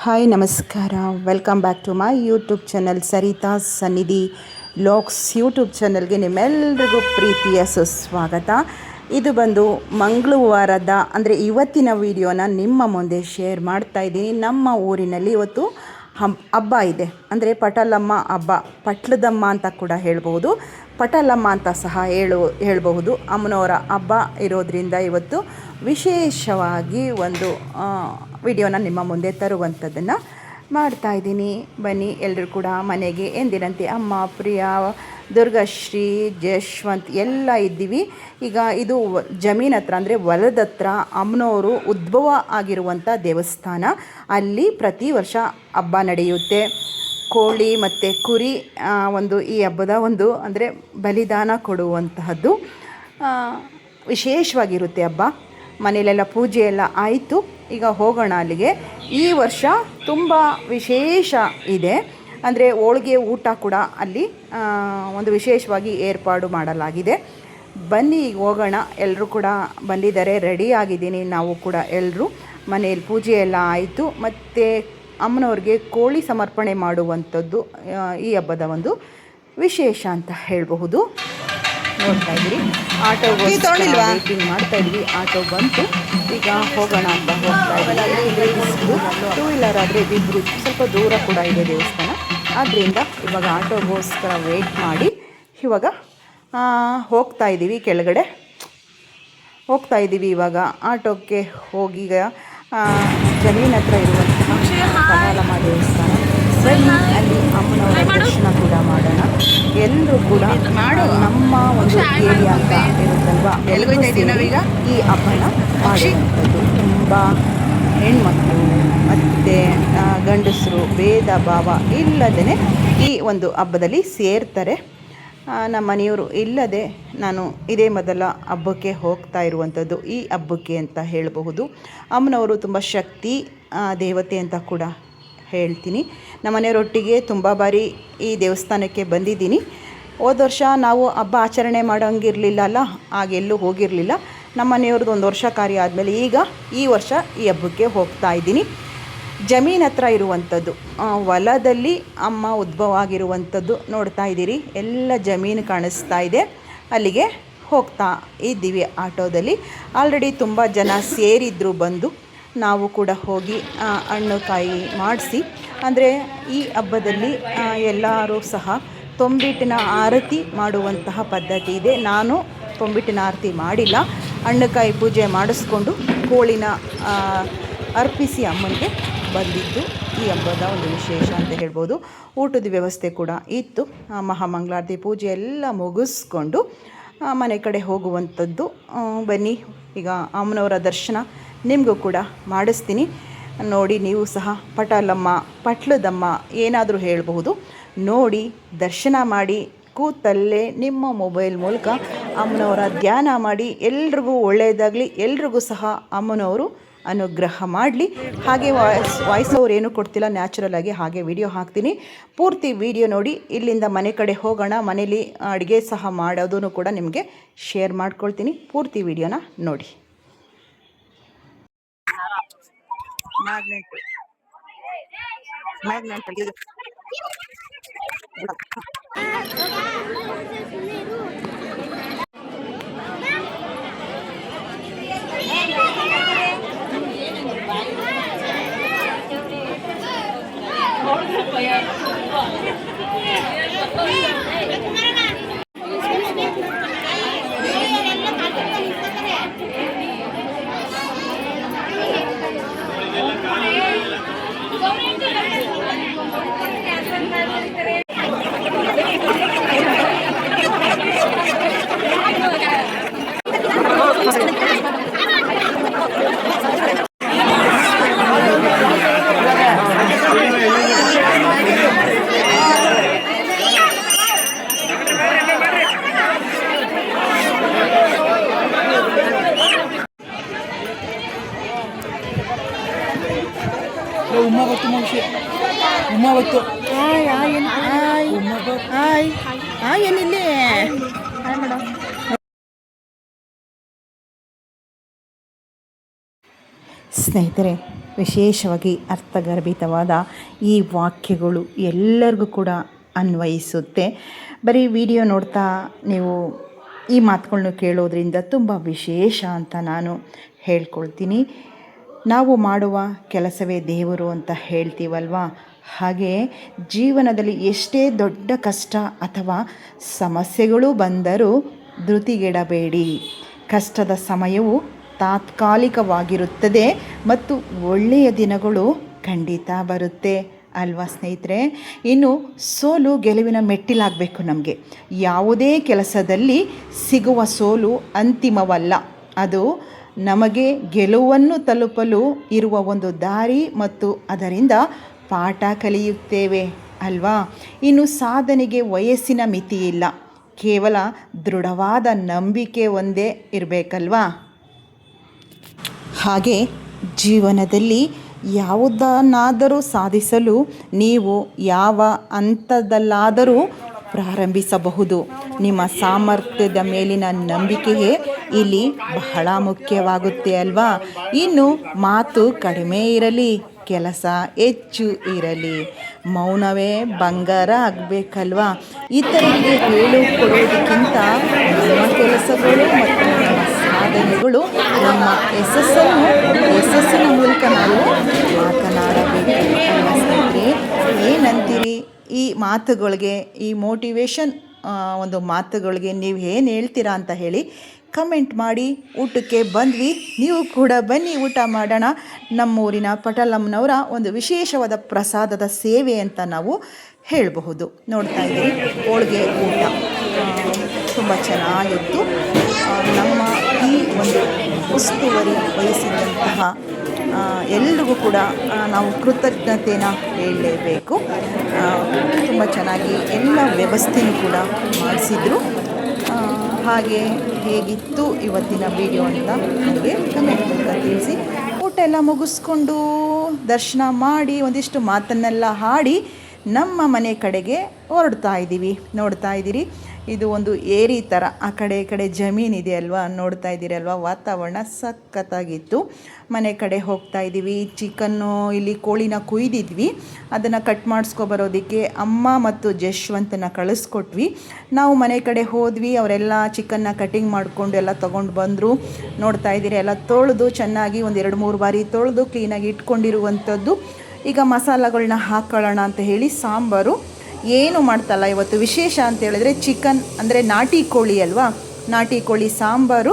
Hi ನಮಸ್ಕಾರ, welcome back to my YouTube channel Saritha Sannidhi vlogs YouTube ಚಾನಲ್ಗೆ ನಿಮ್ಮೆಲ್ಲರಿಗೂ ಪ್ರೀತಿಯ ಸುಸ್ವಾಗತ. ಇದು ಬಂದು ಮಂಗಳವಾರದ ಅಂದರೆ ಇವತ್ತಿನ ವಿಡಿಯೋನ ನಿಮ್ಮ ಮುಂದೆ ಶೇರ್ ಮಾಡ್ತಾ ಇದ್ದೀನಿ. ನಮ್ಮ ಊರಿನಲ್ಲಿ ಇವತ್ತು ಹಬ್ಬ ಇದೆ, ಅಂದರೆ ಪಟಲಮ್ಮ ಹಬ್ಬ, ಪಟ್ಲದಮ್ಮ ಅಂತ ಕೂಡ ಹೇಳ್ಬೋದು, ಪಟಲಮ್ಮ ಅಂತ ಸಹ ಹೇಳ್ಬಹುದು. ಅಮ್ಮನವರ ಹಬ್ಬ ಇರೋದರಿಂದ ಇವತ್ತು ವಿಶೇಷವಾಗಿ ಒಂದು ವಿಡಿಯೋನ ನಿಮ್ಮ ಮುಂದೆ ತರುವಂಥದ್ದನ್ನು ಮಾಡ್ತಾಯಿದ್ದೀನಿ. ಬನ್ನಿ ಎಲ್ಲರೂ ಕೂಡ ಮನೆಗೆ ಎಂದಿನಂತೆ ಅಮ್ಮ, ಪ್ರಿಯಾ, ದುರ್ಗಶ್ರೀ, ಜಯಶ್ವಂತ್ ಎಲ್ಲ ಇದ್ದೀವಿ. ಈಗ ಇದು ಜಮೀನ್ ಹತ್ರ ಅಂದರೆ ಹೊಲದ ಹತ್ರ ಅಮ್ಮನವರು ಉದ್ಭವ ಆಗಿರುವಂಥ ದೇವಸ್ಥಾನ. ಅಲ್ಲಿ ಪ್ರತಿ ವರ್ಷ ಹಬ್ಬ ನಡೆಯುತ್ತೆ. ಕೋಳಿ ಮತ್ತು ಕುರಿ ಈ ಹಬ್ಬದ ಅಂದರೆ ಬಲಿದಾನ ಕೊಡುವಂತಹದ್ದು ವಿಶೇಷವಾಗಿರುತ್ತೆ ಹಬ್ಬ. ಮನೆಯಲ್ಲೆಲ್ಲ ಪೂಜೆ ಎಲ್ಲ ಆಯಿತು. ಈಗ ಹೋಗೋಣ ಅಲ್ಲಿಗೆ. ಈ ವರ್ಷ ತುಂಬ ವಿಶೇಷ ಇದೆ, ಅಂದರೆ ಹೋಳಿಗೆ ಊಟ ಕೂಡ ಅಲ್ಲಿ ಒಂದು ವಿಶೇಷವಾಗಿ ಏರ್ಪಾಡು ಮಾಡಲಾಗಿದೆ. ಬನ್ನಿ ಈಗ ಹೋಗೋಣ. ಎಲ್ಲರೂ ಕೂಡ ಬಂದಿದ್ದಾರೆ, ರೆಡಿ ಆಗಿದ್ದೀನಿ. ನಾವು ಕೂಡ ಎಲ್ಲರೂ ಮನೆಯಲ್ಲಿ ಪೂಜೆ ಎಲ್ಲ ಆಯಿತು. ಮತ್ತು ಅಮ್ಮನವ್ರಿಗೆ ಕೋಳಿ ಸಮರ್ಪಣೆ ಮಾಡುವಂಥದ್ದು ಈ ಹಬ್ಬದ ಒಂದು ವಿಶೇಷ ಅಂತ ಹೇಳಬಹುದು. ನೋಡ್ತಾ ಇದ್ದೀರಿ, ಆಟೋ ವೇಟಿಂಗ್ ಮಾಡ್ತಾ ಇದ್ವಿ. ಆಟೋ ಬಂತು, ಈಗ ಹೋಗೋಣ ಅಂತ ಹೋಗ್ತಾ ಇದ್ದೀವಿ. ಟೂ ವೀಲರ್ ಆದರೆ ಇಬ್ಬರು, ಸ್ವಲ್ಪ ದೂರ ಕೂಡ ಇದೆ ದೇವಸ್ಥಾನ, ಆದ್ದರಿಂದ ಇವಾಗ ಆಟೋಗೋಸ್ಕರ ವೇಟ್ ಮಾಡಿ ಇವಾಗ ಹೋಗ್ತಾ ಇದ್ದೀವಿ. ಕೆಳಗಡೆ ಹೋಗ್ತಾ ಇದ್ದೀವಿ. ಇವಾಗ ಆಟೋಕ್ಕೆ ಹೋಗಿ ಜಮೀನ್ ಹತ್ರ ಇರುವಂತಹ ಪಟಾಲಮ್ಮ ದೇವಸ್ಥಾನ, ಅಲ್ಲಿ ಅಮ್ಮನವರ ದರ್ಶನ ಕೂಡ ಮಾಡೋಣ. ಎಲ್ಲರೂ ಕೂಡ ನಮ್ಮ ಒಂದು ಏರಿಯಾ ಅಂತ ಇರುತ್ತಲ್ವ, ಈ ಹಬ್ಬನ ಮಾಡುವಂಥದ್ದು. ತುಂಬ ಹೆಣ್ಮಕ್ಳು ಮತ್ತು ಗಂಡಸರು ಭೇದ ಭಾವ ಇಲ್ಲದೇ ಈ ಒಂದು ಹಬ್ಬದಲ್ಲಿ ಸೇರ್ತಾರೆ. ನಮ್ಮ ಮನೆಯವರು ಇಲ್ಲದೆ ನಾನು ಇದೇ ಮೊದಲ ಹಬ್ಬಕ್ಕೆ ಹೋಗ್ತಾ ಇರುವಂಥದ್ದು, ಈ ಹಬ್ಬಕ್ಕೆ ಅಂತ ಹೇಳಬಹುದು. ಅಮ್ಮನವರು ತುಂಬ ಶಕ್ತಿ ದೇವತೆ ಅಂತ ಕೂಡ ಹೇಳ್ತೀನಿ. ನಮ್ಮ ಮನೆಯವರೊಟ್ಟಿಗೆ ತುಂಬ ಬಾರಿ ಈ ದೇವಸ್ಥಾನಕ್ಕೆ ಬಂದಿದ್ದೀನಿ. ಹೋದ ವರ್ಷ ನಾವು ಹಬ್ಬ ಆಚರಣೆ ಮಾಡೋಂಗಿರಲಿಲ್ಲ ಅಲ್ಲ, ಆಗೆಲ್ಲೂ ಹೋಗಿರಲಿಲ್ಲ. ನಮ್ಮ ಮನೆಯವ್ರದ್ದು ಒಂದು ವರ್ಷ ಕಾರ್ಯ ಆದಮೇಲೆ ಈಗ ಈ ವರ್ಷ ಈ ಹಬ್ಬಕ್ಕೆ ಹೋಗ್ತಾ ಇದ್ದೀನಿ. ಜಮೀನ್ ಹತ್ರ ಇರುವಂಥದ್ದು, ಹೊಲದಲ್ಲಿ ಅಮ್ಮ ಉದ್ಭವ ಆಗಿರುವಂಥದ್ದು ನೋಡ್ತಾ ಇದ್ದೀರಿ. ಎಲ್ಲ ಜಮೀನು ಕಾಣಿಸ್ತಾ ಇದೆ. ಅಲ್ಲಿಗೆ ಹೋಗ್ತಾ ಇದ್ದೀವಿ ಆಟೋದಲ್ಲಿ. ಆಲ್ರೆಡಿ ತುಂಬ ಜನ ಸೇರಿದ್ರು ಬಂದು. ನಾವು ಕೂಡ ಹೋಗಿ ಹಣ್ಣು ಕಾಯಿ ಮಾಡಿಸಿ, ಅಂದರೆ ಈ ಹಬ್ಬದಲ್ಲಿ ಎಲ್ಲರೂ ಸಹ ತೊಂಬಿಟ್ಟಿನ ಆರತಿ ಮಾಡುವಂತಹ ಪದ್ಧತಿ ಇದೆ. ನಾನು ತೊಂಬಿಟ್ಟಿನ ಆರತಿ ಮಾಡಿಲ್ಲ. ಹಣ್ಣುಕಾಯಿ ಪೂಜೆ ಮಾಡಿಸ್ಕೊಂಡು ಕೋಳಿನ ಅರ್ಪಿಸಿ ಅಮ್ಮನಿಗೆ ಬಂದಿದ್ದು ಈ ಹಬ್ಬದ ಒಂದು ವಿಶೇಷ ಅಂತ ಹೇಳ್ಬೋದು. ಊಟದ ವ್ಯವಸ್ಥೆ ಕೂಡ ಇತ್ತು. ಮಹಾಮಂಗಳಾರತಿ ಪೂಜೆ ಎಲ್ಲ ಮುಗಿಸ್ಕೊಂಡು ಮನೆ ಕಡೆ ಹೋಗುವಂಥದ್ದು. ಬನ್ನಿ, ಈಗ ಅಮ್ಮನವರ ದರ್ಶನ ನಿಮಗೂ ಕೂಡ ಮಾಡಿಸ್ತೀನಿ. ನೋಡಿ, ನೀವು ಸಹ ಪಟಲಮ್ಮ, ಪಟ್ಲದಮ್ಮ ಏನಾದರೂ ಹೇಳಬಹುದು. ನೋಡಿ, ದರ್ಶನ ಮಾಡಿ, ಕೂತಲ್ಲೇ ನಿಮ್ಮ ಮೊಬೈಲ್ ಮೂಲಕ ಅಮ್ಮನವರ ಧ್ಯಾನ ಮಾಡಿ. ಎಲ್ರಿಗೂ ಒಳ್ಳೆಯದಾಗಲಿ, ಎಲ್ರಿಗೂ ಸಹ ಅಮ್ಮನವರು ಅನುಗ್ರಹ ಮಾಡಲಿ. ಹಾಗೆ ವಾಯ್ಸ್ ಓವರ್ ಏನೂ ಕೊಡ್ತಿಲ್ಲ, ನ್ಯಾಚುರಲ್ ಆಗಿ ಹಾಗೆ ವಿಡಿಯೋ ಹಾಕ್ತೀನಿ. ಪೂರ್ತಿ ವಿಡಿಯೋ ನೋಡಿ. ಇಲ್ಲಿಂದ ಮನೆ ಕಡೆ ಹೋಗೋಣ. ಮನೇಲಿ ಅಡುಗೆ ಸಹ ಮಾಡೋದನ್ನು ಕೂಡ ನಿಮಗೆ ಶೇರ್ ಮಾಡ್ಕೊಳ್ತೀನಿ. ಪೂರ್ತಿ ವಿಡಿಯೋನ ನೋಡಿ. ಉಮ್ಮ ಬತ್ತು ಮನುಷ್ಯ ಉಮ್ಮ ಬತ್ತು ಏನಿಲ್ಲಿ ಮೇಡಮ್. ಸ್ನೇಹಿತರೆ, ವಿಶೇಷವಾಗಿ ಅರ್ಥಗರ್ಭಿತವಾದ ಈ ವಾಕ್ಯಗಳು ಎಲ್ಲರಿಗೂ ಕೂಡ ಅನ್ವಯಿಸುತ್ತೆ. ಬರೀ ವಿಡಿಯೋ ನೋಡ್ತಾ ನೀವು ಈ ಮಾತುಗಳನ್ನ ಕೇಳೋದ್ರಿಂದ ತುಂಬ ವಿಶೇಷ ಅಂತ ನಾನು ಹೇಳ್ಕೊಳ್ತೀನಿ. ನಾವು ಮಾಡುವ ಕೆಲಸವೇ ದೇವರು ಅಂತ ಹೇಳ್ತೀವಲ್ವ, ಹಾಗೆ ಜೀವನದಲ್ಲಿ ಎಷ್ಟೇ ದೊಡ್ಡ ಕಷ್ಟ ಅಥವಾ ಸಮಸ್ಯೆಗಳು ಬಂದರೂ ಧೃತಿಗೆಡಬೇಡಿ. ಕಷ್ಟದ ಸಮಯವು ತಾತ್ಕಾಲಿಕವಾಗಿರುತ್ತದೆ ಮತ್ತು ಒಳ್ಳೆಯ ದಿನಗಳು ಖಂಡಿತ ಬರುತ್ತೆ ಅಲ್ವಾ ಸ್ನೇಹಿತರೆ. ಇನ್ನು ಸೋಲು ಗೆಲುವಿನ ಮೆಟ್ಟಿಲಾಗಬೇಕು. ನಮಗೆ ಯಾವುದೇ ಕೆಲಸದಲ್ಲಿ ಸಿಗುವ ಸೋಲು ಅಂತಿಮವಲ್ಲ, ಅದು ನಮಗೆ ಗೆಲುವನ್ನು ತಲುಪಲು ಇರುವ ಒಂದು ದಾರಿ ಮತ್ತು ಅದರಿಂದ ಪಾಠ ಕಲಿಯುತ್ತೇವೆ ಅಲ್ವಾ. ಇನ್ನು ಸಾಧನೆಗೆ ವಯಸ್ಸಿನ ಮಿತಿ ಇಲ್ಲ, ಕೇವಲ ದೃಢವಾದ ನಂಬಿಕೆ ಒಂದೇ ಇರಬೇಕಲ್ವಾ. ಹಾಗೆ ಜೀವನದಲ್ಲಿ ಯಾವುದನ್ನಾದರೂ ಸಾಧಿಸಲು ನೀವು ಯಾವ ಹಂತದಲ್ಲಾದರೂ ಪ್ರಾರಂಭಿಸಬಹುದು. ನಿಮ್ಮ ಸಾಮರ್ಥ್ಯದ ಮೇಲಿನ ನಂಬಿಕೆಯೇ ಇಲ್ಲಿ ಬಹಳ ಮುಖ್ಯವಾಗುತ್ತೆ ಅಲ್ವಾ. ಇನ್ನು ಮಾತು ಕಡಿಮೆ ಇರಲಿ, ಕೆಲಸ ಹೆಚ್ಚು ಇರಲಿ, ಮೌನವೇ ಬಂಗಾರ ಆಗಬೇಕಲ್ವಾ. ಇತರರಿಗೆ ಹೇಳಿಕೊಡೋದಕ್ಕಿಂತ ನಮ್ಮ ಕೆಲಸಗಳು ಮತ್ತು ನಮ್ಮ ಸಾಧನೆಗಳು, ನಮ್ಮ ಯಶಸ್ಸಿನ ಮೂಲಕ ನಾವು ಮಾತನಾಡಬೇಕು ಅಲ್ವಾ ಸ್ನೇಹಿತರೆ. ಏನಂತೀರಿ ಈ ಮಾತುಗಳಿಗೆ, ಈ ಮೋಟಿವೇಶನ್ ಒಂದು ಮಾತುಗಳಿಗೆ ನೀವು ಏನು ಹೇಳ್ತೀರಾ ಅಂತ ಹೇಳಿ ಕಮೆಂಟ್ ಮಾಡಿ. ಊಟಕ್ಕೆ ಬಂದ್ವಿ, ನೀವು ಕೂಡ ಬನ್ನಿ ಊಟ ಮಾಡೋಣ. ನಮ್ಮೂರಿನ ಪಟಲಮ್ಮನವರ ಒಂದು ವಿಶೇಷವಾದ ಪ್ರಸಾದದ ಸೇವೆ ಅಂತ ನಾವು ಹೇಳಬಹುದು. ನೋಡ್ತಾ ಇದ್ದೀರಿ, ಹೋಳಿಗೆ ಊಟ ತುಂಬ ಚೆನ್ನಾಗಿತ್ತು. ನಮ್ಮ ಈ ಒಂದು ಉಸ್ತುವಾರಿ ವಹಿಸಿದಂತಹ ಎಲ್ರಿಗೂ ಕೂಡ ನಾವು ಕೃತಜ್ಞತೆನ ಹೇಳಲೇಬೇಕು. ತುಂಬ ಚೆನ್ನಾಗಿ ಎಲ್ಲ ವ್ಯವಸ್ಥೆಯೂ ಕೂಡ ಮಾಡಿಸಿದ್ರು. ಹಾಗೆ ಹೇಗಿತ್ತು ಇವತ್ತಿನ ವಿಡಿಯೋ ಅಂತ ನನಗೆ ಕಮೆಂಟ್ ಮೂಲಕ ತಿಳಿಸಿ. ಊಟ ಎಲ್ಲ ಮುಗಿಸ್ಕೊಂಡು ದರ್ಶನ ಮಾಡಿ ಒಂದಿಷ್ಟು ಮಾತನ್ನೆಲ್ಲ ಹಾಡಿ ನಮ್ಮ ಮನೆ ಕಡೆಗೆ ಹೊರಡ್ತಾ ಇದ್ದೀವಿ. ನೋಡ್ತಾ ಇದ್ದೀರಿ, ಇದು ಒಂದು ಏರಿ ಥರ ಆ ಕಡೆ ಈ ಕಡೆ ಜಮೀನಿದೆ ಅಲ್ವಾ, ನೋಡ್ತಾ ಇದ್ದೀರಿ ಅಲ್ವಾ, ವಾತಾವರಣ ಸಖತ್ತಾಗಿತ್ತು. ಮನೆ ಕಡೆ ಹೋಗ್ತಾ ಇದ್ದೀವಿ. ಚಿಕನ್ನು ಇಲ್ಲಿ ಕೋಳಿನ ಕುಯ್ದಿದ್ವಿ, ಅದನ್ನು ಕಟ್ ಮಾಡಿಸ್ಕೊಬರೋದಕ್ಕೆ ಅಮ್ಮ ಮತ್ತು ಜಶ್ವಂತನ ಕಳಿಸ್ಕೊಟ್ವಿ. ನಾವು ಮನೆ ಕಡೆ ಹೋದ್ವಿ, ಅವರೆಲ್ಲ ಚಿಕನ್ನ ಕಟಿಂಗ್ ಮಾಡಿಕೊಂಡು ಎಲ್ಲ ತೊಗೊಂಡು ಬಂದರು. ನೋಡ್ತಾ ಇದ್ದೀರಿ, ಎಲ್ಲ ತೊಳೆದು ಚೆನ್ನಾಗಿ ಒಂದು 2-3 ಬಾರಿ ತೊಳೆದು ಕ್ಲೀನಾಗಿ ಇಟ್ಕೊಂಡಿರುವಂಥದ್ದು. ಈಗ ಮಸಾಲೆಗಳನ್ನ ಹಾಕೊಳ್ಳೋಣ ಅಂತ ಹೇಳಿ ಸಾಂಬಾರು ಏನು ಮಾಡ್ತಲ್ಲ ಇವತ್ತು ವಿಶೇಷ ಅಂತ ಹೇಳಿದ್ರೆ ಚಿಕನ್ ಅಂದರೆ ನಾಟಿ ಕೋಳಿ ಅಲ್ವಾ, ನಾಟಿ ಕೋಳಿ ಸಾಂಬಾರು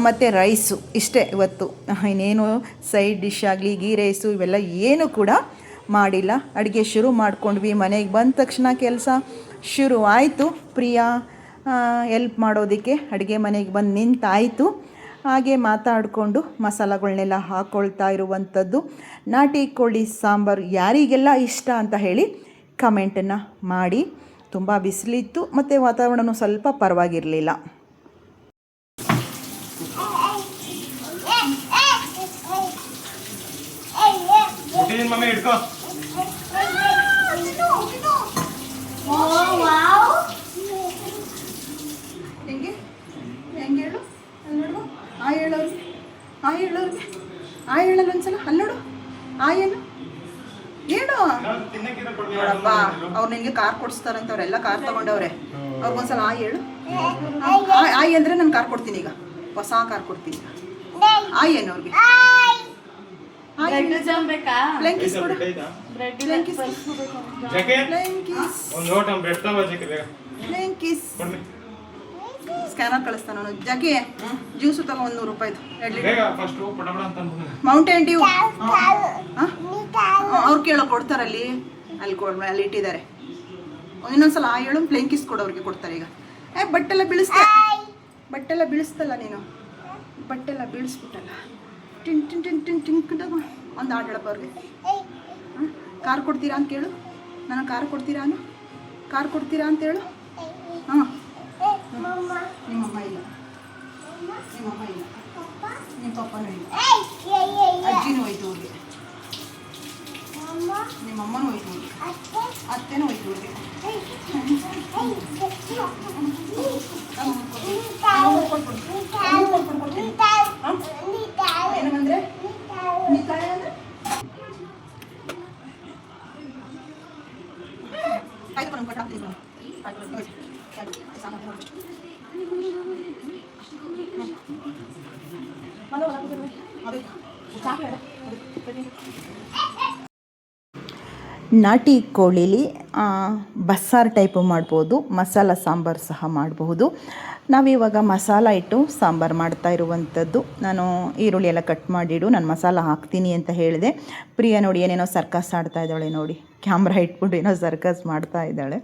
ಮತ್ತು ರೈಸು ಇಷ್ಟೇ ಇವತ್ತು. ಇನ್ನೇನು ಸೈಡ್ ಡಿಶ್ ಆಗಲಿ ಗೀ ರೈಸು ಇವೆಲ್ಲ ಏನು ಕೂಡ ಮಾಡಿಲ್ಲ. ಅಡುಗೆ ಶುರು ಮಾಡ್ಕೊಂಡ್ವಿ. ಮನೆಗೆ ಬಂದ ತಕ್ಷಣ ಕೆಲಸ ಶುರು ಆಯಿತು. ಪ್ರಿಯಾ ಎಲ್ಪ್ ಮಾಡೋದಕ್ಕೆ ಅಡುಗೆ ಮನೆಗೆ ಬಂದು ನಿಂತಾಯಿತು. ಹಾಗೆ ಮಾತಾಡಿಕೊಂಡು ಮಸಾಲೆಗಳನ್ನೆಲ್ಲ ಹಾಕ್ಕೊಳ್ತಾ ಇರುವಂಥದ್ದು. ನಾಟಿ ಕೋಳಿ ಸಾಂಬಾರು ಯಾರಿಗೆಲ್ಲ ಇಷ್ಟ ಅಂತ ಹೇಳಿ ಕಮೆಂಟನ್ನು ಮಾಡಿ. ತುಂಬ ಬಿಸಿಲಿತ್ತು ಮತ್ತು ವಾತಾವರಣವೂ ಸ್ವಲ್ಪ ಪರವಾಗಿರಲಿಲ್ಲ. ಹೆಂಗೆ ಹೆಂಗೆ ಹೇಳು, ಅಲ್ಲಿ ನೋಡು, ಹೇಳೋರಿಗೆ ಹೇಳೋರಿಗೆ ಹೇಳಲ್ಲ ಒಂದ್ಸಲ, ಅಲ್ಲಿ ನೋಡು ಏನು ಏನು ನೋಡಪ್ಪ. ಅವ್ರು ನಿನಗೆ ಕಾರ್ ಕೊಡಿಸ್ತಾರಂತ, ಅವರೆಲ್ಲ ಕಾರ್ ತೊಗೊಂಡವ್ರೆ. ಅವ್ರಿಗೊಂದ್ಸಲ ಹೇಳು. ಆಯ್ ಅಂದರೆ ನಾನು ಕಾರ್ ಕೊಡ್ತೀನಿ, ಈಗ ಹೊಸ ಕಾರ್ ಕೊಡ್ತೀನಿ. ಏನು ಅವ್ರಿಗೆ ಸ್ಕ್ಯಾನರ್ ಕಳಿಸ್ತಾನ ಅವನು. ಜಾಕಿ ಜ್ಯೂಸು ತಗೋ, 100 ರೂಪಾಯಿದು 2 ಲೀಟರ್ ಮೌಂಟೇನ್ ಡ್ಯೂ. ಅವ್ರು ಕೇಳೋ ಕೊಡ್ತಾರಲ್ಲಿ, ಅಲ್ಲಿ ಇಟ್ಟಿದ್ದಾರೆ. ಇನ್ನೊಂದ್ಸಲ ಹೇಳು. ಪ್ಲೇನ್ ಕಿಸ್ ಕೊಡು, ಅವ್ರಿಗೆ ಕೊಡ್ತಾರೆ. ಈಗ ಬಟ್ಟೆಲ್ಲ ಬೀಳಿಸ್ತಲ್ಲ ನೀನು, ಬಟ್ಟೆಲ್ಲ ಬೀಳಿಸ್ಬಿಟ್ಟಲ್ಲ. ಟಿನ್ ಟಿನ್ ಟಿನ್ ಟಿನ್ ಟಿನ್ ಒಂದು ಹಾಡು ಹೇಳಪ್ಪ ಅವ್ರಿಗೆ. ಕಾರ್ ಕೊಡ್ತೀರಾ ಅಂತ ಕೇಳು. ನಾನು ಕಾರ್ ಕೊಡ್ತೀರಾ ಅನ್ನು, ಕಾರ್ ಕೊಡ್ತೀರಾ ಅಂತ ಹೇಳು. ಹಾಂ, ನಿಮ್ಮಮ್ಮ ಇಲ್ಲ, ನಿಮ್ಮಮ್ಮ ಇಲ್ಲ, ನಿಮ್ಮ ಪಪ್ಪನೂ ಇಲ್ಲ, ಅಜ್ಜಿನೂ ಹೋಯ್ತು ಅವ್ರಿಗೆ, ನಿಮ್ಮಮ್ಮನೂ ಹೋಯ್ತು ಅವ್ರಿಗೆ, ಅತ್ತೆನೂ ಹೋಯ್ತು ಅವ್ರಿಗೆ. ಏನು ಬಂದರೆ ನಾಟಿ ಕೋಳಿಲಿ ಬಸ್ಸಾರು ಟೈಪು ಮಾಡ್ಬೋದು, ಮಸಾಲ ಸಾಂಬಾರು ಸಹ ಮಾಡಬಹುದು. ನಾವಿವಾಗ ಮಸಾಲ ಇಟ್ಟು ಸಾಂಬಾರು ಮಾಡ್ತಾ ಇರುವಂಥದ್ದು. ನಾನು ಈರುಳ್ಳಿ ಎಲ್ಲ ಕಟ್ ಮಾಡಿಡು, ನಾನು ಮಸಾಲ ಹಾಕ್ತೀನಿ ಅಂತ ಹೇಳಿದೆ. ಪ್ರಿಯಾ ನೋಡಿ ಏನೇನೋ ಸರ್ಕಸ್ ಆಡ್ತಾ ಇದ್ದಾಳೆ ನೋಡಿ, ಕ್ಯಾಮ್ರಾ ಇಟ್ಬಿಟ್ಟು ಏನೋ ಸರ್ಕಸ್ ಮಾಡ್ತಾ ಇದ್ದಾಳೆ.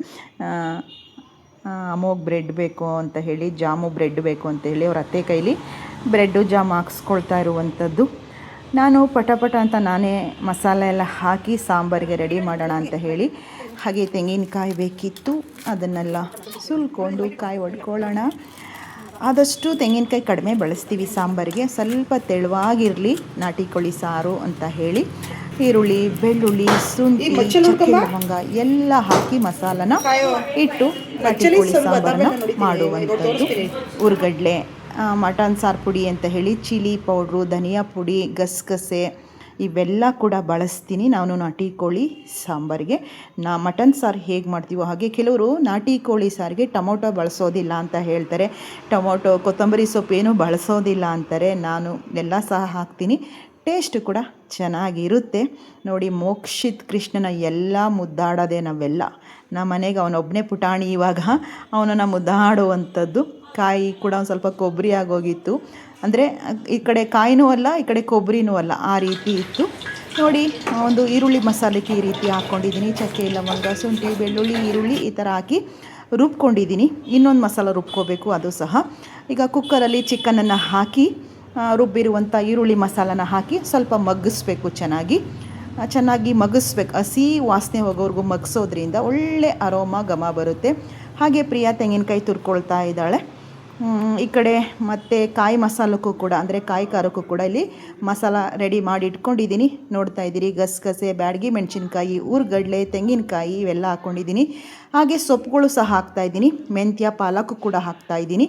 ಅಮೋಘ್ ಬ್ರೆಡ್ ಬೇಕು ಅಂತ ಹೇಳಿ, ಜಾಮು ಬ್ರೆಡ್ ಬೇಕು ಅಂತ ಹೇಳಿ ಅವ್ರ ಅತ್ತೆ ಕೈಲಿ ಬ್ರೆಡ್ಡು ಜಾಮ್ ಹಾಕ್ಸ್ಕೊಳ್ತಾ ಇರುವಂಥದ್ದು. ನಾನು ಪಟ ಅಂತ ನಾನೇ ಮಸಾಲೆ ಎಲ್ಲ ಹಾಕಿ ಸಾಂಬಾರಿಗೆ ರೆಡಿ ಮಾಡೋಣ ಅಂತ ಹೇಳಿ, ಹಾಗೆ ತೆಂಗಿನಕಾಯಿ ಬೇಕಿತ್ತು, ಅದನ್ನೆಲ್ಲ ಸುಲ್ಕೊಂಡು ಕಾಯಿ ಒಡ್ಕೊಳ್ಳೋಣ. ಆದಷ್ಟು ತೆಂಗಿನಕಾಯಿ ಕಡಿಮೆ ಬಳಸ್ತೀವಿ ಸಾಂಬಾರಿಗೆ, ಸ್ವಲ್ಪ ತೆಳುವಾಗಿರಲಿ ನಾಟಿ ಕೋಳಿ ಸಾರು ಅಂತ ಹೇಳಿ. ಈರುಳ್ಳಿ, ಬೆಳ್ಳುಳ್ಳಿ, ಶುಂಠಿ, ಚಕ್ಕೆ ಲವಂಗ ಎಲ್ಲ ಹಾಕಿ ಮಸಾಲನ ಇಟ್ಟು ನಾಟಿ ಕೋಳಿ ಸಾಂಬಾರನ್ನ ಮಾಡುವಂಥದ್ದು. ಉರ್ಗಡ್ಲೆ, ಮಟನ್ ಸಾರು ಪುಡಿ ಅಂತ ಹೇಳಿ ಚಿಲ್ಲಿ ಪೌಡ್ರು, ಧನಿಯಾ ಪುಡಿ, ಗಸಗಸೆ ಇವೆಲ್ಲ ಕೂಡ ಬಳಸ್ತೀನಿ ನಾನು ನಾಟಿ ಕೋಳಿ ಸಾಂಬಾರಿಗೆ. ಮಟನ್ ಸಾರು ಹೇಗೆ ಮಾಡ್ತೀವೋ ಹಾಗೆ. ಕೆಲವರು ನಾಟಿ ಕೋಳಿ ಸಾರಿಗೆ ಟೊಮೊಟೊ ಬಳಸೋದಿಲ್ಲ ಅಂತ ಹೇಳ್ತಾರೆ, ಟೊಮೊಟೊ ಕೊತ್ತಂಬರಿ ಸೊಪ್ಪು ಏನೂ ಬಳಸೋದಿಲ್ಲ ಅಂತಾರೆ. ನಾನು ಎಲ್ಲ ಸಹ ಹಾಕ್ತೀನಿ, ಟೇಸ್ಟ್ ಕೂಡ ಚೆನ್ನಾಗಿರುತ್ತೆ. ನೋಡಿ, ಮೋಕ್ಷಿತ್ ಕೃಷ್ಣನ ಎಲ್ಲ ಮುದ್ದಾಡೋದೆ ನಾವೆಲ್ಲ. ನಮ್ಮ ಮನೆಗೆ ಅವನೊಬ್ಬನೇ ಪುಟಾಣಿ, ಇವಾಗ ಅವನನ್ನು ಮುದ್ದಾಡುವಂಥದ್ದು. ಕಾಯಿ ಕೂಡ ಒಂದು ಸ್ವಲ್ಪ ಕೊಬ್ಬರಿ ಆಗೋಗಿತ್ತು, ಅಂದರೆ ಈ ಕಡೆ ಕಾಯಿನೂ ಅಲ್ಲ, ಈ ಕಡೆ ಕೊಬ್ಬರಿನೂ ಅಲ್ಲ, ಆ ರೀತಿ ಇತ್ತು. ನೋಡಿ, ಒಂದು ಈರುಳ್ಳಿ ಮಸಾಲೆಗೆ ಈ ರೀತಿ ಹಾಕ್ಕೊಂಡಿದ್ದೀನಿ. ಚಕ್ಕೆ ಲವಂಗ, ಶುಂಠಿ, ಬೆಳ್ಳುಳ್ಳಿ, ಈರುಳ್ಳಿ ಈ ಥರ ಹಾಕಿ ರುಬ್ಕೊಂಡಿದ್ದೀನಿ. ಇನ್ನೊಂದು ಮಸಾಲ ರುಬ್ಕೋಬೇಕು, ಅದು ಸಹ. ಈಗ ಕುಕ್ಕರಲ್ಲಿ ಚಿಕನನ್ನು ಹಾಕಿ ರುಬ್ಬಿರುವಂಥ ಈರುಳ್ಳಿ ಮಸಾಲನ ಹಾಕಿ ಸ್ವಲ್ಪ ಮಗ್ಗಿಸ್ಬೇಕು, ಚೆನ್ನಾಗಿ ಮಗ್ಗಿಸ್ಬೇಕು. ಹಸಿ ವಾಸನೆ ಹೋಗೋವರೆಗೂ ಮಗ್ಸೋದ್ರಿಂದ ಒಳ್ಳೆ ಅರೋಮ ಘಮ ಬರುತ್ತೆ. ಹಾಗೆ ಪ್ರಿಯಾ ತೆಂಗಿನಕಾಯಿ ತುರ್ಕೊಳ್ತಾ ಇದ್ದಾಳೆ. ಈ ಕಡೆ ಮತ್ತು ಕಾಯಿ ಮಸಾಲಕ್ಕೂ ಕೂಡ, ಅಂದರೆ ಕಾಯಿ ಖಾರಕ್ಕೂ ಕೂಡ ಇಲ್ಲಿ ಮಸಾಲ ರೆಡಿ ಮಾಡಿ ಇಟ್ಕೊಂಡಿದ್ದೀನಿ. ನೋಡ್ತಾ ಇದ್ದೀರಿ, ಗಸಗಸೆ, ಬ್ಯಾಡಗಿ ಮೆಣಸಿನ್ಕಾಯಿ, ಉರ್ಗಡ್ಲೆ, ತೆಂಗಿನಕಾಯಿ ಇವೆಲ್ಲ ಹಾಕ್ಕೊಂಡಿದ್ದೀನಿ. ಹಾಗೆ ಸೊಪ್ಪುಗಳು ಸಹ ಹಾಕ್ತಾಯಿದ್ದೀನಿ, ಮೆಂತ್ಯ, ಪಾಲಕು ಕೂಡ ಹಾಕ್ತಾಯಿದ್ದೀನಿ.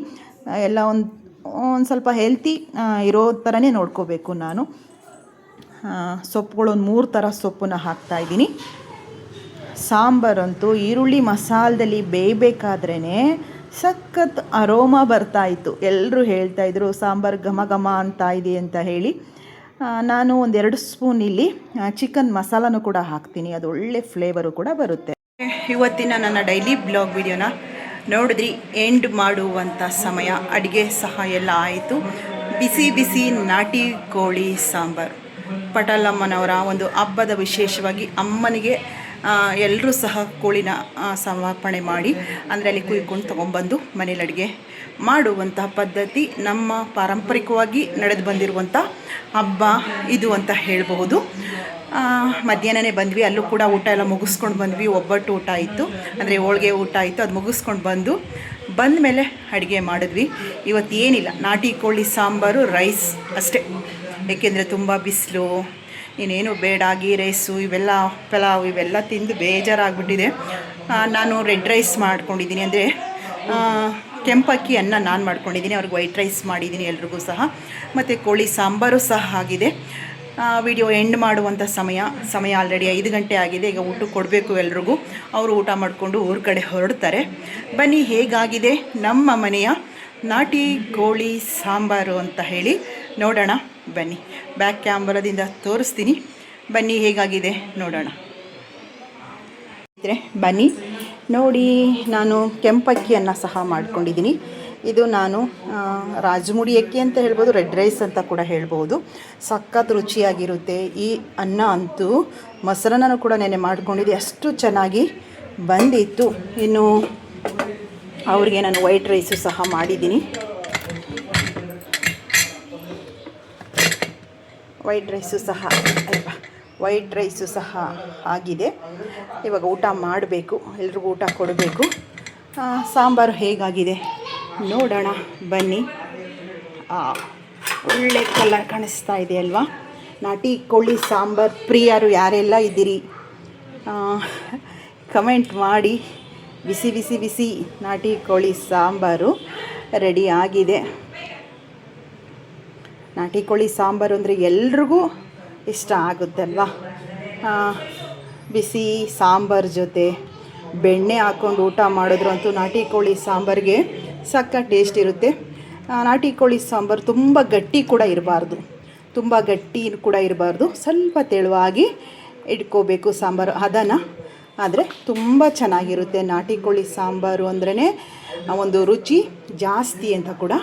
ಎಲ್ಲ ಒಂದು ಸ್ವಲ್ಪ ಹೆಲ್ತಿ ಇರೋ ಥರನೇ ನೋಡ್ಕೋಬೇಕು ನಾನು. ಸೊಪ್ಪುಗಳು ಒಂದು 3 ಥರ ಸೊಪ್ಪನ್ನ ಹಾಕ್ತಾಯಿದ್ದೀನಿ. ಸಾಂಬಾರಂತೂ ಈರುಳ್ಳಿ ಮಸಾಲದಲ್ಲಿ ಬೇಯಬೇಕಾದ್ರೇ ಸಖತ್ ಅರೋಮ ಬರ್ತಾಯಿತ್ತು. ಎಲ್ಲರೂ ಹೇಳ್ತಾಯಿದ್ರು ಸಾಂಬಾರು ಘಮ ಘಮ ಅಂತ ಇದೆ ಅಂತ ಹೇಳಿ. ನಾನು 1-2 ಸ್ಪೂನ್ ಇಲ್ಲಿ ಚಿಕನ್ ಮಸಾಲನೂ ಕೂಡ ಹಾಕ್ತೀನಿ, ಅದು ಒಳ್ಳೆ ಫ್ಲೇವರು ಕೂಡ ಬರುತ್ತೆ. ಇವತ್ತಿನ ನನ್ನ ಡೈಲಿ ಬ್ಲಾಗ್ ವಿಡಿಯೋನ ನೋಡಿದ್ರಿ. ಎಂಡ್ ಮಾಡುವಂಥ ಸಮಯ, ಅಡುಗೆ ಸಹ ಎಲ್ಲ ಆಯಿತು. ಬಿಸಿ ಬಿಸಿ ನಾಟಿ ಕೋಳಿ ಸಾಂಬಾರು, ಪಟಲಮ್ಮನವರ ಒಂದು ಹಬ್ಬದ ವಿಶೇಷವಾಗಿ ಅಮ್ಮನಿಗೆ ಎಲ್ಲರೂ ಸಹ ಕೋಳಿನ ಸಮರ್ಪಣೆ ಮಾಡಿ, ಅಂದರೆ ಅಲ್ಲಿ ಕುಯ್ಕೊಂಡು ತೊಗೊಂಬಂದು ಮನೇಲಿ ಅಡುಗೆ ಮಾಡುವಂತಹ ಪದ್ಧತಿ ನಮ್ಮ ಪಾರಂಪರಿಕವಾಗಿ ನಡೆದು ಬಂದಿರುವಂಥ ಹಬ್ಬ ಇದು ಅಂತ ಹೇಳಬಹುದು. ಮಧ್ಯಾಹ್ನನೇ ಬಂದ್ವಿ, ಅಲ್ಲೂ ಕೂಡ ಊಟ ಎಲ್ಲ ಮುಗಿಸ್ಕೊಂಡು ಬಂದ್ವಿ. ಒಬ್ಬಟ್ಟು ಊಟ ಇತ್ತು, ಅಂದರೆ ಹೋಳಿಗೆ ಊಟ ಇತ್ತು, ಅದು ಮುಗಿಸ್ಕೊಂಡು ಬಂದ ಮೇಲೆ ಅಡುಗೆ ಮಾಡಿದ್ವಿ. ಇವತ್ತು ಏನಿಲ್ಲ, ನಾಟಿ ಕೋಳಿ ಸಾಂಬಾರು, ರೈಸ್ ಅಷ್ಟೇ. ಏಕೆಂದರೆ ತುಂಬ ಬಿಸಿಲು, ಇನ್ನೇನು ಬೇಡ, ಗೀ ರೈಸು ಇವೆಲ್ಲ, ಪಲಾವ್ ಇವೆಲ್ಲ ತಿಂದು ಬೇಜಾರಾಗ್ಬಿಟ್ಟಿದೆ. ನಾನು ರೆಡ್ ರೈಸ್ ಮಾಡ್ಕೊಂಡಿದ್ದೀನಿ, ಅಂದರೆ ಕೆಂಪಕ್ಕಿ ಅನ್ನ ನಾನು ಮಾಡ್ಕೊಂಡಿದ್ದೀನಿ, ಅವ್ರಿಗೆ ವೈಟ್ ರೈಸ್ ಮಾಡಿದ್ದೀನಿ ಎಲ್ರಿಗೂ ಸಹ. ಮತ್ತು ಕೋಳಿ ಸಾಂಬಾರು ಸಹ ಆಗಿದೆ. ವಿಡಿಯೋ ಎಂಡ್ ಮಾಡುವಂಥ ಸಮಯ ಆಲ್ರೆಡಿ 5 ಗಂಟೆ ಆಗಿದೆ. ಈಗ ಊಟ ಕೊಡಬೇಕು ಎಲ್ರಿಗೂ. ಅವರು ಊಟ ಮಾಡಿಕೊಂಡು ಊರ ಕಡೆ ಹೊರಡ್ತಾರೆ. ಬನ್ನಿ, ಹೇಗಾಗಿದೆ ನಮ್ಮ ಮನೆಯ ನಾಟಿ ಕೋಳಿ ಸಾಂಬಾರು ಅಂತ ಹೇಳಿ ನೋಡೋಣ. ಬನ್ನಿ, ಬ್ಯಾಕ್ ಕ್ಯಾಮ್ರಾದಿಂದ ತೋರಿಸ್ತೀನಿ. ಬನ್ನಿ, ಹೇಗಾಗಿದೆ ನೋಡೋಣ. ಬನ್ನಿ ನೋಡಿ, ನಾನು ಕೆಂಪಕ್ಕಿಯನ್ನು ಸಹ ಮಾಡ್ಕೊಂಡಿದ್ದೀನಿ. ಇದು ನಾನು ರಾಜಮುಡಿ ಅಕ್ಕಿ ಅಂತ ಹೇಳ್ಬೋದು, ರೆಡ್ ರೈಸ್ ಅಂತ ಕೂಡ ಹೇಳ್ಬೋದು. ಸಖತ್ ರುಚಿಯಾಗಿರುತ್ತೆ ಈ ಅನ್ನ ಅಂತೂ. ಮೊಸರನ್ನೂ ಕೂಡ ನೆನೆ ಮಾಡ್ಕೊಂಡಿದ್ದೆ, ಅಷ್ಟು ಚೆನ್ನಾಗಿ ಬಂದಿತ್ತು. ಇನ್ನು ಅವ್ರಿಗೆ ನಾನು ವೈಟ್ ರೈಸು ಸಹ ಮಾಡಿದ್ದೀನಿ. ವೈಟ್ ರೈಸು ಸಹ ಆಗಿದೆ. ಇವಾಗ ಊಟ ಮಾಡಬೇಕು, ಎಲ್ರಿಗೂ ಊಟ ಕೊಡಬೇಕು. ಸಾಂಬಾರು ಹೇಗಾಗಿದೆ ನೋಡೋಣ ಬನ್ನಿ. ಒಳ್ಳೆ ಕಲರ್ ಕಾಣಿಸ್ತಾ ಇದೆ ಅಲ್ವಾ? ನಾಟಿ ಕೋಳಿ ಸಾಂಬಾರು ಪ್ರಿಯರು ಯಾರೆಲ್ಲ ಇದ್ದೀರಿ ಕಮೆಂಟ್ ಮಾಡಿ. ಬಿಸಿ ಬಿಸಿ ಬಿಸಿ ನಾಟಿ ಕೋಳಿ ಸಾಂಬಾರು ರೆಡಿ ಆಗಿದೆ. ನಾಟಿ ಕೋಳಿ ಸಾಂಬಾರು ಅಂದರೆ ಎಲ್ರಿಗೂ ಇಷ್ಟ ಆಗುತ್ತಲ್ವ? ಬಿಸಿ ಸಾಂಬಾರು ಜೊತೆ ಬೆಣ್ಣೆ ಹಾಕ್ಕೊಂಡು ಊಟ ಮಾಡಿದ್ರು ಅಂತೂ ನಾಟಿ ಕೋಳಿ ಸಾಂಬಾರಿಗೆ ಸಕ್ಕ ಟೇಸ್ಟ್ ಇರುತ್ತೆ. ನಾಟಿ ಕೋಳಿ ಸಾಂಬಾರು ತುಂಬ ಗಟ್ಟಿ ಕೂಡ ಇರಬಾರ್ದು, ತುಂಬ ಗಟ್ಟಿ ಕೂಡ ಇರಬಾರ್ದು, ಸ್ವಲ್ಪ ತೆಳುವಾಗಿ ಇಟ್ಕೋಬೇಕು ಸಾಂಬಾರು ಅದನ್ನು. ಆದರೆ ತುಂಬ ಚೆನ್ನಾಗಿರುತ್ತೆ ನಾಟಿ ಕೋಳಿ ಸಾಂಬಾರು ಅಂದ್ರೇ ಒಂದು ರುಚಿ ಜಾಸ್ತಿ ಅಂತ ಕೂಡ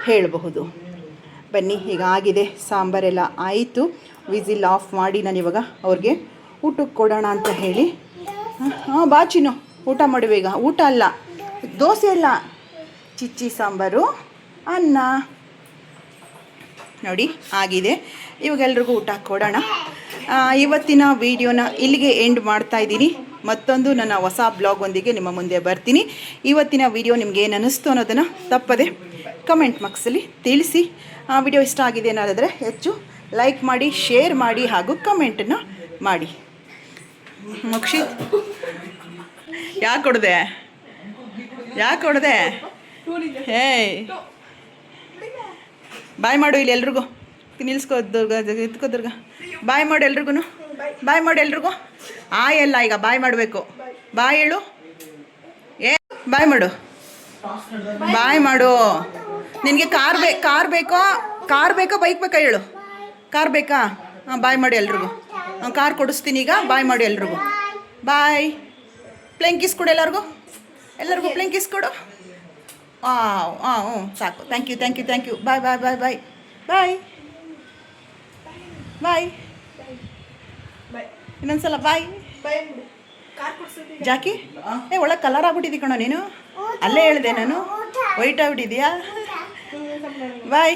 ಹೇಳಬಹುದು. ಬನ್ನಿ, ಈಗ ಆಗಿದೆ, ಸಾಂಬಾರೆಲ್ಲ ಆಯಿತು. ವಿಸಿಲ್ ಆಫ್ ಮಾಡಿ ನಾನಿವಾಗ ಅವ್ರಿಗೆ ಊಟಕ್ಕೆ ಕೊಡೋಣ ಅಂತ ಹೇಳಿ. ಬಾಚಿನು ಊಟ ಮಾಡುವೀಗ. ಊಟ ಅಲ್ಲ, ದೋಸೆ ಅಲ್ಲ, ಚಿಚ್ಚಿ ಸಾಂಬಾರು, ಅನ್ನ ನೋಡಿ ಆಗಿದೆ. ಇವಾಗ ಎಲ್ರಿಗೂ ಊಟ ಕೊಡೋಣ. ಇವತ್ತಿನ ವಿಡಿಯೋನ ಇಲ್ಲಿಗೆ ಎಂಡ್ ಮಾಡ್ತಾ ಇದ್ದೀನಿ. ಮತ್ತೊಂದು ನನ್ನ ಹೊಸ ಬ್ಲಾಗೊಂದಿಗೆ ನಿಮ್ಮ ಮುಂದೆ ಬರ್ತೀನಿ. ಇವತ್ತಿನ ವಿಡಿಯೋ ನಿಮ್ಗೆ ಏನು ಅನ್ನಿಸ್ತು ಅನ್ನೋದನ್ನು ತಪ್ಪದೆ ಕಮೆಂಟ್ ಬಾಕ್ಸಲ್ಲಿ ತಿಳಿಸಿ. ವಿಡಿಯೋ ಇಷ್ಟ ಆಗಿದೆ ಅನ್ನೋದಾದರೆ ಹೆಚ್ಚು ಲೈಕ್ ಮಾಡಿ, ಶೇರ್ ಮಾಡಿ ಹಾಗೂ ಕಮೆಂಟನ್ನು ಮಾಡಿ. ಮಕ್ಷಿತ್ ಯಾಕೆ ಕೊಡದೆ ಏಯ್ ಬಾಯ್ ಮಾಡು ಇಲ್ಲಿ ಎಲ್ರಿಗೂ. ಎತ್ಕೋದುರ್ಗ ಬಾಯ್ ಮಾಡು ಎಲ್ರಿಗೂ. ಬಾಯ್ ಮಾಡು ಎಲ್ರಿಗೂ. ಆಯಲ್ಲ, ಈಗ ಬಾಯ್ ಮಾಡಬೇಕು. ಬಾಯ್ ಹೇಳು. ಬಾಯ್ ಮಾಡು, ಬಾಯ್ ಮಾಡು. ನಿನಗೆ ಕಾರ್ ಬೇಕೋ ಬೈಕ್ ಬೇಕಾ ಹೇಳು. ಕಾರ್ ಬೇಕಾ? ಬಾಯ್ ಮಾಡು ಎಲ್ರಿಗೂ. ಕಾರ್ ಕೊಡಿಸ್ತೀನಿ ಈಗ. ಬಾಯ್ ಮಾಡು ಎಲ್ರಿಗೂ. ಬಾಯ್. ಪ್ಲೇನ್ ಕಿಸ್ ಕೊಡು ಎಲ್ಲರಿಗೂ ಪ್ಲೇನ್ ಕಿಸ್ ಕೊಡು. ಹ್ಞೂ ಸಾಕು. Thank you. ಬಾಯ್. ಇನ್ನೊಂದ್ಸಲ ಬಾಯ್. ಜಾಕಿ ಒಳಗೆ ಕಲರ್ ಆಗ್ಬಿಟ್ಟಿದ್ದಿ ಕಣೋ ನೀನು. ಅಲ್ಲೇ ಹೇಳಿದೆ ನಾನು, ವೈಟ್ ಆಗ್ಬಿಟ್ಟಿದ್ಯಾ. ಬಾಯ್.